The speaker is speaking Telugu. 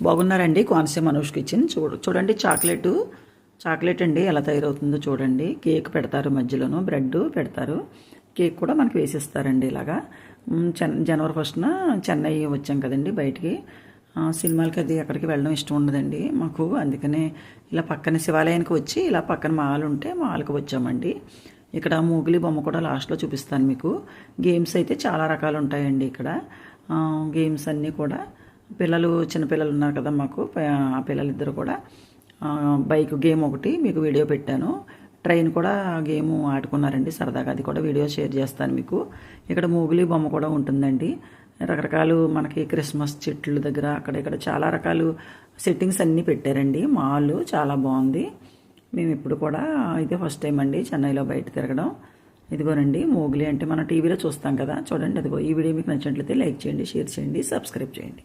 బాగున్నారండి. కోనసీమ అనూష్ కిచెన్ చూడండి. చాక్లెట్ అండి ఎలా తయారవుతుందో చూడండి. కేక్ పెడతారు, మధ్యలోనూ బ్రెడ్ పెడతారు, కేక్ కూడా మనకి వేసిస్తారండి. ఇలాగా జనవరి 1న చెన్నై వచ్చాం కదండి బయటికి. సినిమాలకి అది ఎక్కడికి వెళ్ళడం ఇష్టం ఉండదండి మాకు. అందుకనే ఇలా పక్కన శివాలయానికి వచ్చి ఇలా పక్కన మాల్ ఉంటే మాల్కి వచ్చామండి. ఇక్కడ మూగిలి బొమ్మ కూడా లాస్ట్లో చూపిస్తాను మీకు. గేమ్స్ అయితే చాలా రకాలు ఉంటాయండి ఇక్కడ. గేమ్స్ అన్నీ కూడా చిన్నపిల్లలు ఉన్నారు కదా మాకు, ఆ పిల్లలిద్దరు కూడా బైక్ గేమ్ ఒకటి మీకు వీడియో పెట్టాను. ట్రైన్ కూడా గేమ్ ఆడుకున్నారండి సరదాగా. అది కూడా వీడియో షేర్ చేస్తాను మీకు. ఇక్కడ మూగిలి బొమ్మ కూడా ఉంటుందండి. రకరకాలు మనకి క్రిస్మస్ చెట్లు దగ్గర అక్కడ ఇక్కడ చాలా రకాలు సెట్టింగ్స్ అన్నీ పెట్టారండి. మాల్ చాలా బాగుంది. మేము ఇప్పుడు కూడా ఇదే ఫస్ట్ టైం అండి చెన్నైలో బయట తిరగడం. ఇదిగోనండి మోగిలి అంటే మనం టీవీలో చూస్తాం కదా, చూడండి. అదిగో ఈ వీడియో మీకు నచ్చినట్లయితే లైక్ చేయండి, షేర్ చేయండి, సబ్స్క్రైబ్ చేయండి.